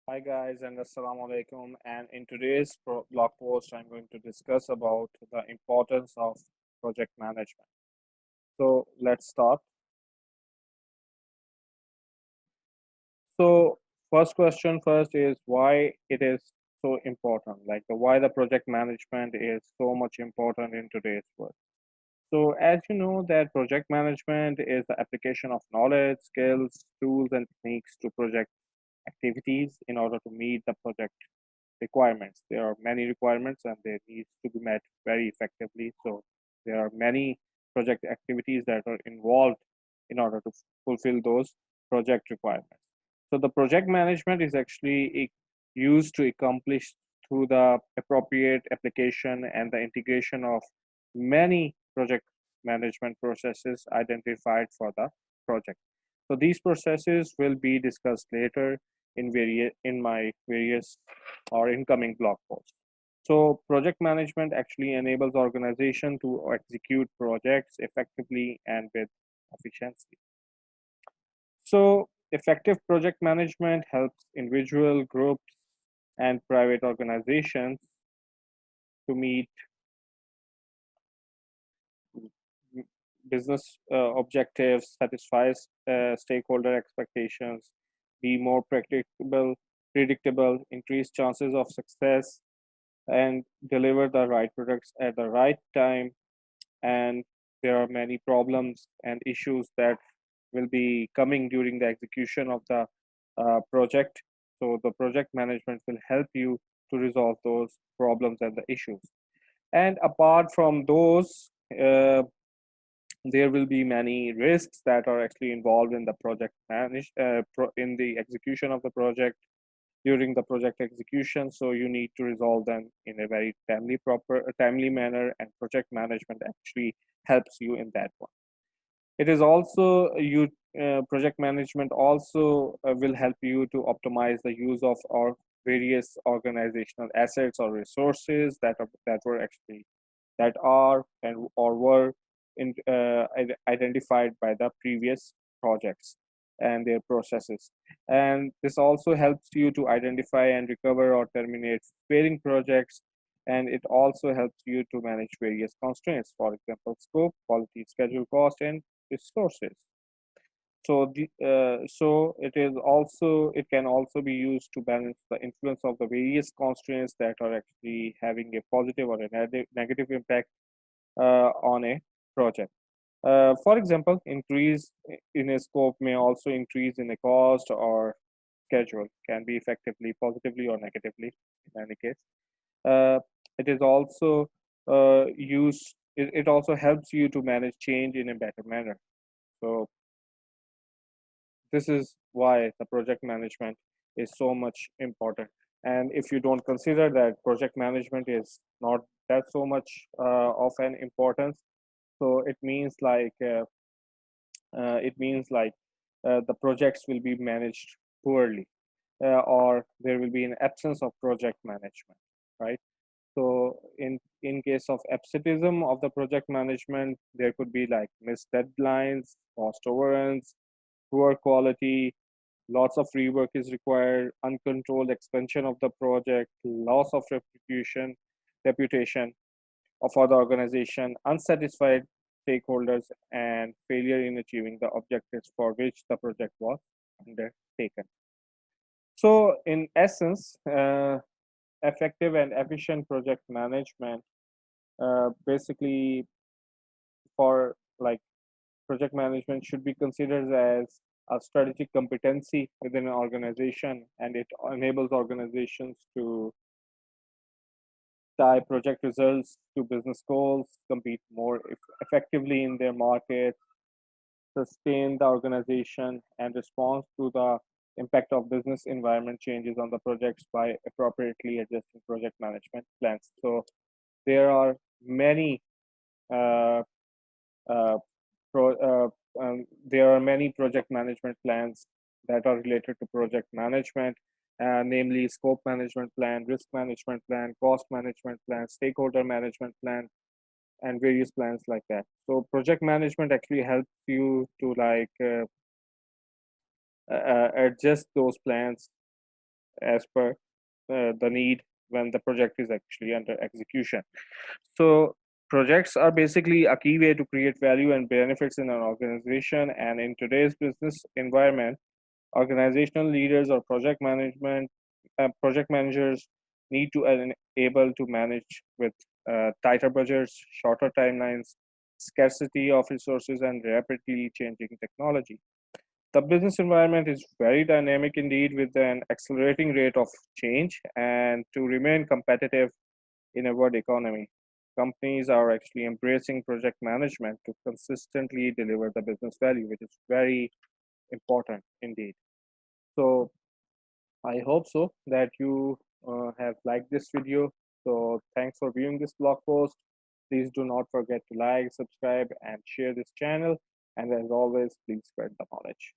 Hi guys and assalamu alaikum, and in today's blog post I'm going to discuss about the importance of project management. So let's start. So first question first is why it is so important, like why the project management is so much important in today's world. So as you know that project management is the application of knowledge, skills, tools and techniques to project activities in order to meet the project requirements. There are many requirements and they need to be met very effectively. So there are many project activities that are involved in order to fulfill those project requirements. So the project management is actually used to accomplish through the appropriate application and the integration of many project management processes identified for the project. So these processes will be discussed later in my various or incoming blog posts. So project management actually enables organization to execute projects effectively and with efficiency. So effective project management helps individual groups and private organizations to meet business objectives, satisfies stakeholder expectations, be more predictable, increase chances of success, and deliver the right products at the right time. And there are many problems and issues that will be coming during the execution of the project. So the project management will help you to resolve those problems and the issues. And apart from those, there will be many risks that are actually involved in the in the execution of the project during the project execution. So you need to resolve them in a very timely manner, and project management actually helps you in that one. It is also you project management also will help you to optimize the use of our various organizational assets or resources that were actually that are and or were identified by the previous projects and their processes. And this also helps you to identify and recover or terminate failing projects. And it also helps you to manage various constraints, for example, scope, quality, schedule, cost, and resources. So it can also be used to balance the influence of the various constraints that are actually having a positive or a negative impact on a project. For example, increase in a scope may also increase in a cost or schedule, can be effectively positively or negatively in any case. Uh, it is also it also helps you to manage change in a better manner. So this is why the project management is so much important. And if you don't consider that project management is not that so much of an importance, so it means like the projects will be managed poorly, or there will be an absence of project management, right? So in case of absenteeism of the project management, there could be like missed deadlines, cost overruns, poor quality, lots of rework is required, uncontrolled expansion of the project, loss of reputation for the organization, unsatisfied stakeholders, and failure in achieving the objectives for which the project was undertaken. So, in essence, effective and efficient project management basically for like project management should be considered as a strategic competency within an organization, and it enables organizations to tie project results to business goals, compete more effectively in their market, sustain the organization, and respond to the impact of business environment changes on the projects by appropriately adjusting project management plans. So there are many uh, uh, there are many project management plans that are related to project management, namely scope management plan, risk management plan, cost management plan, stakeholder management plan, and various plans like that. So project management actually helps you to adjust those plans as per the need when the project is actually under execution. So projects are basically a key way to create value and benefits in an organization. And in today's business environment, organizational leaders or project managers need to able to manage with tighter budgets, shorter timelines, scarcity of resources, and rapidly changing technology. The business environment is very dynamic indeed, with an accelerating rate of change. And to remain competitive in a world economy, companies are actually embracing project management to consistently deliver the business value, which is very important indeed. So I hope so that you have liked this video. So thanks for viewing this blog post. Please do not forget to like, subscribe, and share this channel. And as always, please spread the knowledge.